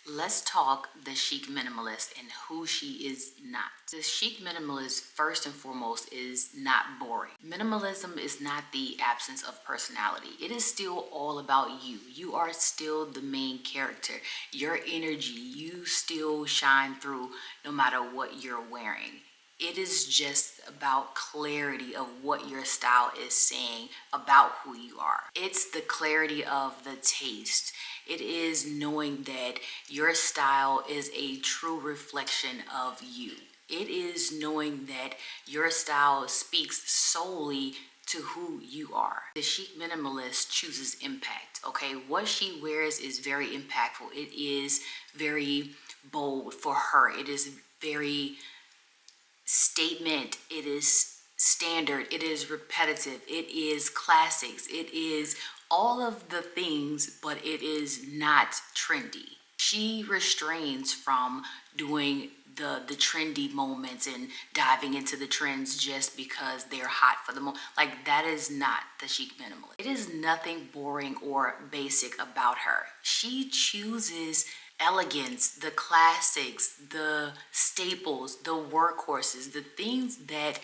Let's talk the chic minimalist and who she is not. The chic minimalist, first and foremost, is not boring. Minimalism is not the absence of personality. It is still all about you. You are still the main character. Your energy, you still shine through no matter what you're wearing. It is just about clarity of what your style is saying about who you are. It's the clarity of the taste. It is knowing that your style is a true reflection of you. It is knowing that your style speaks solely to who you are. The chic minimalist chooses impact, okay? What she wears is very impactful. It is very bold for her. It is very statement, it is standard, it is repetitive, it is classics, it is all of the things, but it is not trendy. She restrains from doing the trendy moments and diving into the trends just because they're hot for the moment. Like, that is not the chic minimalist. It is nothing boring or basic about her. She chooses elegance, the classics, the staples, the workhorses, the things that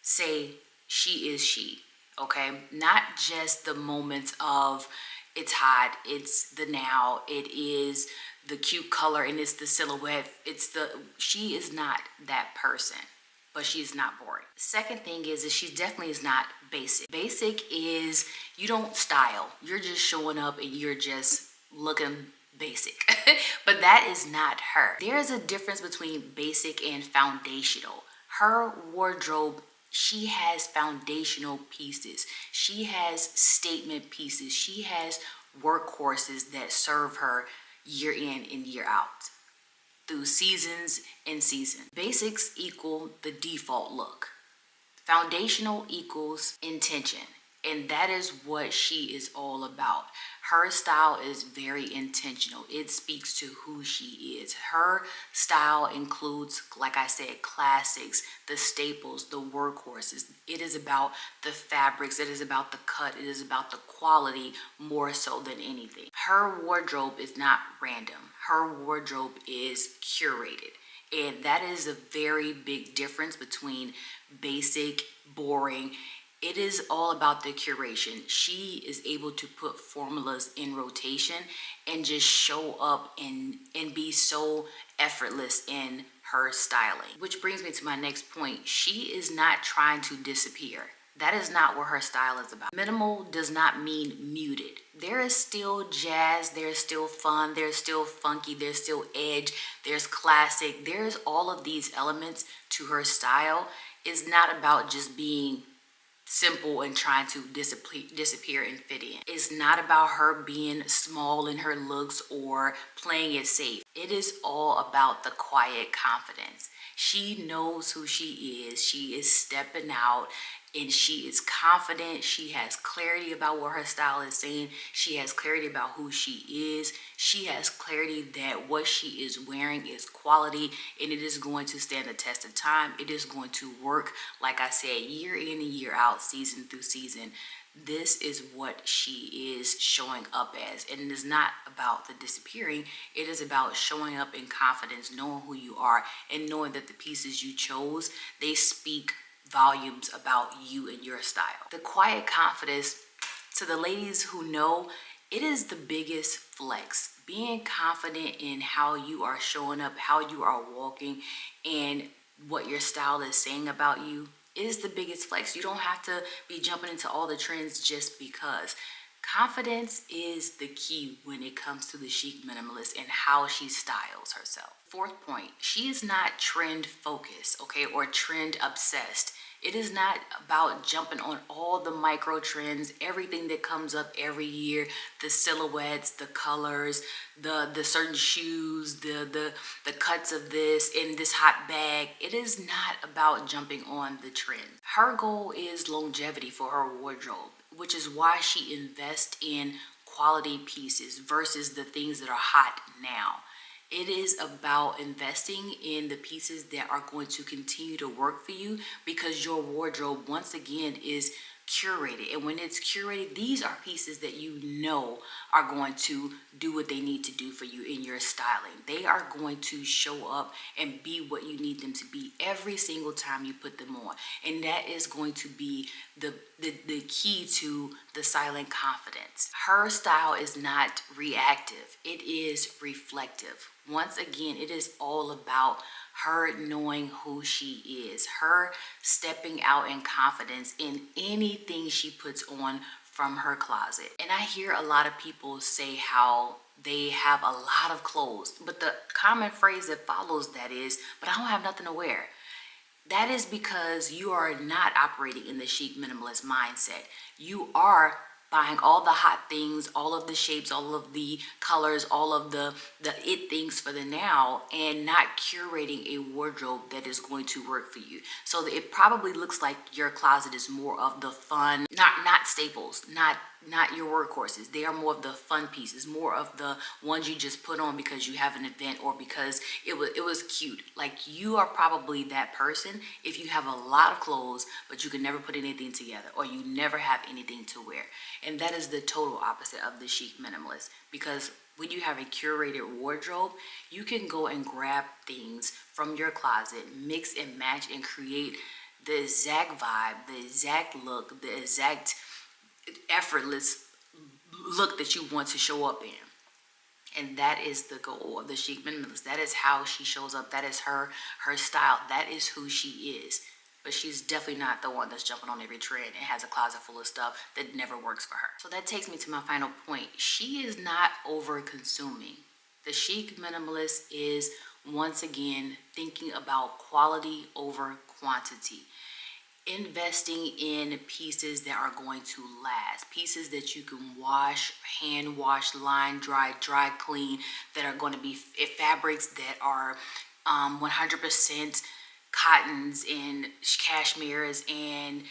say she is she, okay? Not just the moments of it's hot, it's the now, it is the cute color, and it's the silhouette. She is not that person, but she's not boring. The second thing is that she definitely is not basic. Basic is you don't style. You're just showing up and you're just looking basic. But that is not her. There is a difference between basic and foundational. Her wardrobe, she has foundational pieces. She has statement pieces. She has workhorses that serve her year in and year out through seasons and seasons. Basics equal the default look. Foundational equals intention. And that is what she is all about. Her style is very intentional. It speaks to who she is. Her style includes, like I said, classics, the staples, the workhorses. It is about the fabrics. It is about the cut. It is about the quality more so than anything. Her wardrobe is not random. Her wardrobe is curated. And that is a very big difference between basic, boring. It is all about the curation. She is able to put formulas in rotation and just show up and be so effortless in her styling. Which brings me to my next point. She is not trying to disappear. That is not what her style is about. Minimal does not mean muted. There is still jazz, there's still fun, there's still funky, there's still edge, there's classic. There's all of these elements to her style. It's not about just being simple and trying to disappear and fit in. It's not about her being small in her looks or playing it safe. It is all about the quiet confidence. She knows who she is. She is stepping out and she is confident. She has clarity about what her style is saying. She has clarity about who she is. She has clarity that what she is wearing is quality and it is going to stand the test of time. It is going to work, like I said, year in and year out, season through season. This is what she is showing up as. And it is not about the disappearing. It is about showing up in confidence, knowing who you are, and knowing that the pieces you chose, they speak volumes about you and your style. The quiet confidence, to the ladies who know, it is the biggest flex. Being confident in how you are showing up, how you are walking, and what your style is saying about you is the biggest flex. You don't have to be jumping into all the trends just because. Confidence is the key when it comes to the chic minimalist and how she styles herself. Fourth point, she is not trend focused, okay, or trend obsessed. It is not about jumping on all the micro trends, everything that comes up every year, the silhouettes, the colors, the certain shoes, the cuts of this in this hot bag. It is not about jumping on the trend. Her goal is longevity for her wardrobe, which is why she invests in quality pieces versus the things that are hot now. It is about investing in the pieces that are going to continue to work for you because your wardrobe, once again, is curated. And when it's curated, these are pieces that you know are going to do what they need to do for you in your styling. They are going to show up and be what you need them to be every single time you put them on. And that is going to be the key to the silent confidence. Her style is not reactive, it is reflective. Once again, it is all about her knowing who she is, her stepping out in confidence in anything she puts on from her closet. And I hear a lot of people say how they have a lot of clothes, but the common phrase that follows that is, but I don't have nothing to wear. That is because you are not operating in the chic minimalist mindset. You are buying all the hot things, all of the shapes, all of the colors, all of the it things for the now, and not curating a wardrobe that is going to work for you. So it probably looks like your closet is more of the fun, not staples, not your workhorses. They are more of the fun pieces, more of the ones you just put on because you have an event or because it was cute. Like, you are probably that person if you have a lot of clothes but you can never put anything together, or you never have anything to wear. And that is the total opposite of the chic minimalist, because when you have a curated wardrobe, you can go and grab things from your closet, mix and match, and create the exact vibe, the exact look, the exact effortless look that you want to show up in. And that is the goal of the chic minimalist. That is how she shows up. That is her style. That is who she is. But she's definitely not the one that's jumping on every trend and has a closet full of stuff that never works for her. So that takes me to my final point. She is not over consuming. The chic minimalist is, once again, thinking about quality over quantity. Investing in pieces that are going to last, pieces that you can wash, hand wash, line dry, dry clean, that are going to be fabrics that are 100% cottons and cashmeres and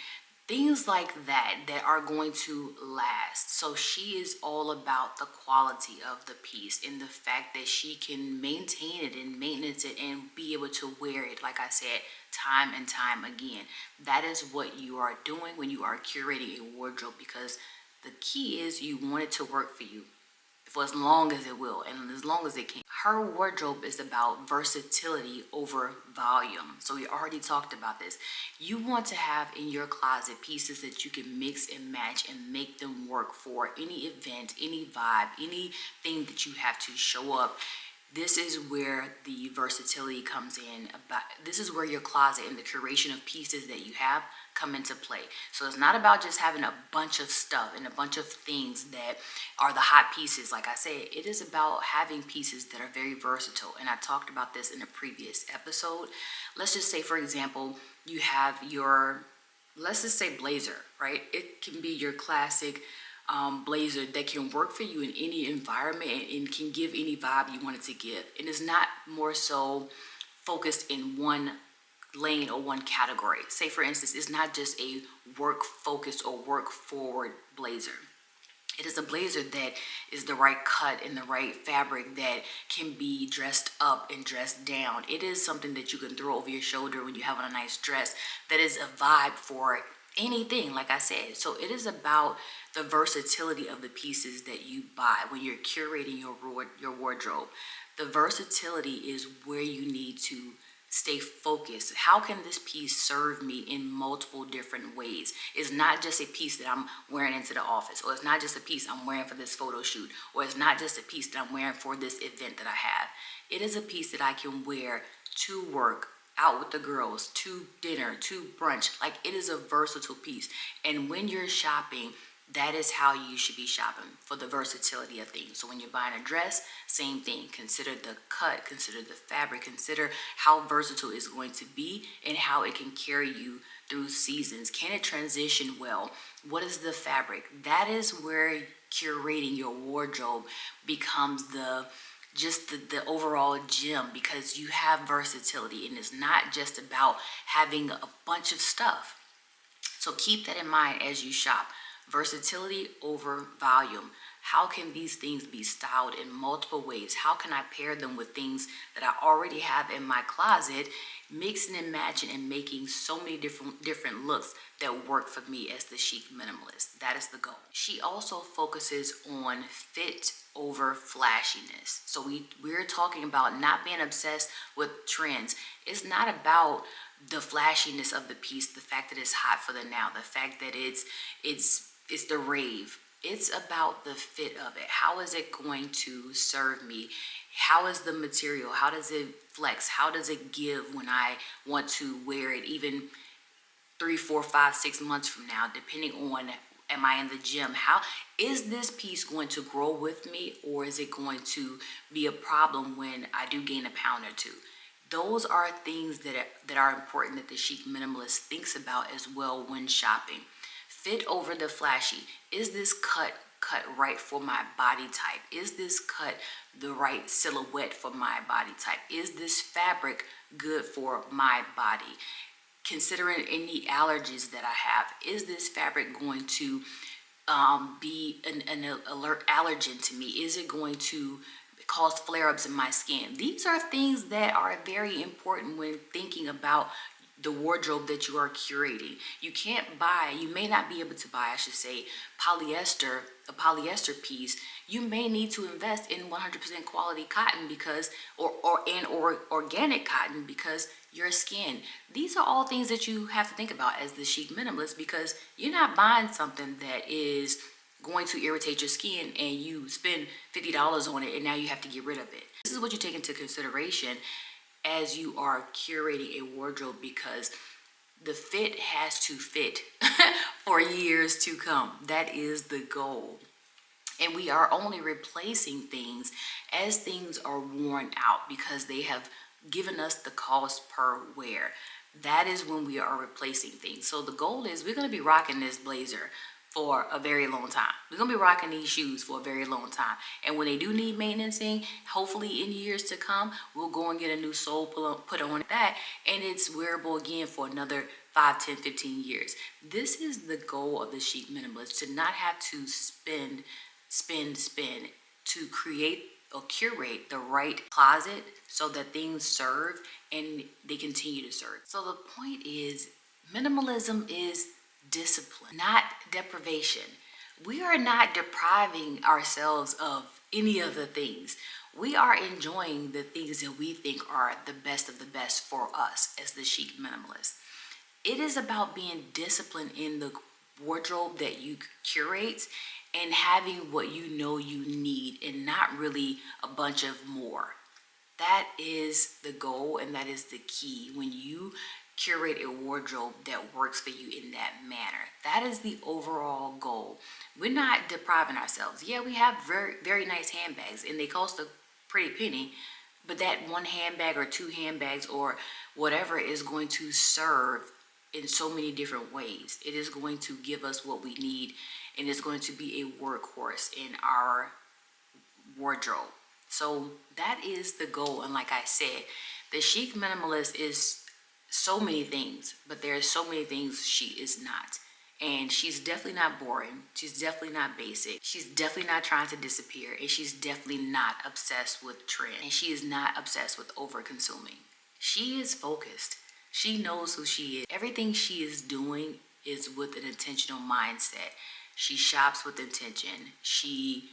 things like that are going to last. So she is all about the quality of the piece and the fact that she can maintain it and maintenance it and be able to wear it, like I said, time and time again. That is what you are doing when you are curating a wardrobe, because the key is you want it to work for you for as long as it will and as long as it can. Her wardrobe is about versatility over volume. So we already talked about this. You want to have in your closet pieces that you can mix and match and make them work for any event, any vibe, anything that you have to show up. This is where the versatility comes in. This is where your closet and the curation of pieces that you have come into play. So it's not about just having a bunch of stuff and a bunch of things that are the hot pieces. Like I said, it is about having pieces that are very versatile. And I talked about this in a previous episode. Let's just say, for example, you have your, let's just say blazer, right? It can be your classic blazer that can work for you in any environment and can give any vibe you want it to give. And it's not more so focused in one lane or one category. Say, for instance, it's not just a work focused or work forward blazer. It is a blazer that is the right cut and the right fabric that can be dressed up and dressed down. It is something that you can throw over your shoulder when you have on a nice dress. That is a vibe for anything, like I said. So it is about the versatility of the pieces that you buy when you're curating your wardrobe. The versatility is where you need to stay focused. How can this piece serve me in multiple different ways? It's not just a piece that I'm wearing into the office, or it's not just a piece I'm wearing for this photo shoot, or it's not just a piece that I'm wearing for this event that I have. It is a piece that I can wear to work, out with the girls, to dinner, to brunch. Like, it is a versatile piece. And when you're shopping, that is how you should be shopping, for the versatility of things. So when you're buying a dress, same thing. Consider the cut, consider the fabric, consider how versatile it's going to be and how it can carry you through seasons. Can it transition well? What is the fabric? That is where curating your wardrobe becomes the overall gem, because you have versatility and it's not just about having a bunch of stuff. So keep that in mind as you shop. Versatility over volume. how can these things be styled in multiple ways? How can I pair them with things that I already have in my closet, mixing and matching and making so many different looks that work for me as the chic minimalist. That is the goal. She also focuses on fit over flashiness. So we're talking about not being obsessed with trends. It's not about the flashiness of the piece, the fact that it's hot for the now, the fact that it's the rave. It's about the fit of it. How is it going to serve me? How is the material? How does it flex? How does it give when I want to wear it, even 3, 4, 5, 6 months from now, depending on, am I in the gym? How is this piece going to grow with me, or is it going to be a problem when I do gain a pound or two? Those are things that are important that the chic minimalist thinks about as well when shopping. Fit over the flashy. Is this cut right for my body type? Is this cut the right silhouette for my body type? Is this fabric good for my body? Considering any allergies that I have, is this fabric going to be an alert allergen to me? Is it going to cause flare-ups in my skin? These are things that are very important when thinking about the wardrobe that you are curating. You may not be able to buy, I should say, a polyester piece. You may need to invest in 100% quality cotton because, or organic cotton because your skin. These are all things that you have to think about as the chic minimalist, because you're not buying something that is going to irritate your skin and you spend $50 on it and now you have to get rid of it. This is what you take into consideration as you are curating a wardrobe, because the fit has to fit for years to come. That is the goal. And we are only replacing things as things are worn out because they have given us the cost per wear. That is when we are replacing things. So the goal is we're going to be rocking this blazer for a very long time. We're going to be rocking these shoes for a very long time. And when they do need maintenancing, hopefully in years to come, we'll go and get a new sole put on that, and it's wearable again for another 5, 10, 15 years. This is the goal of the chic minimalist, to not have to spend to create or curate the right closet so that things serve and they continue to serve. So the point is, minimalism is discipline, not deprivation. We are not depriving ourselves of any of the things. We are enjoying the things that we think are the best of the best for us as the chic minimalist. It is about being disciplined in the wardrobe that you curate and having what you know you need and not really a bunch of more. That is the goal, and that is the key when you curate a wardrobe that works for you in that manner. That is the overall goal. We're not depriving ourselves. Yeah, we have very, very nice handbags and they cost a pretty penny, but that one handbag or two handbags or whatever is going to serve in so many different ways. It is going to give us what we need, and it's going to be a workhorse in our wardrobe. So that is the goal. And like I said, the chic minimalist is so many things, but there's so many things she is not. And she's definitely not boring. She's definitely not basic. She's definitely not trying to disappear. And she's definitely not obsessed with trend. And she is not obsessed with over consuming. She is focused. She knows who she is. Everything she is doing is with an intentional mindset. She shops with intention. She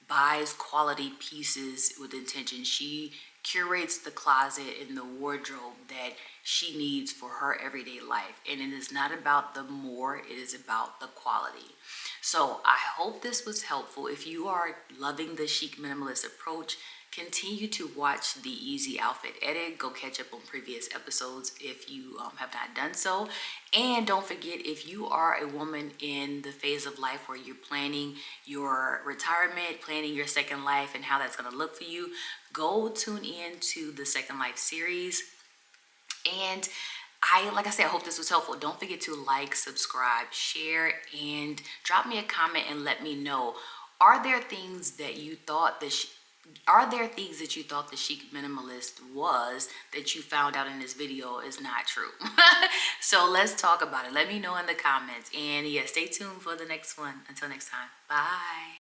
buys quality pieces with intention. She curates the closet and the wardrobe that she needs for her everyday life. And it is not about the more, it is about the quality. So I hope this was helpful. If you are loving the chic minimalist approach, continue to watch the Easy Outfit Edit. Go catch up on previous episodes if you have not done so. And don't forget, if you are a woman in the phase of life where you're planning your retirement, planning your second life and how that's going to look for you, go tune in to the Second Life series. And like I said, I hope this was helpful. Don't forget to like, subscribe, share, and drop me a comment and let me know, are there things that you thought the chic minimalist was that you found out in this video is not true? So let's talk about it. Let me know in the comments. And yeah, stay tuned for the next one. Until next time, bye.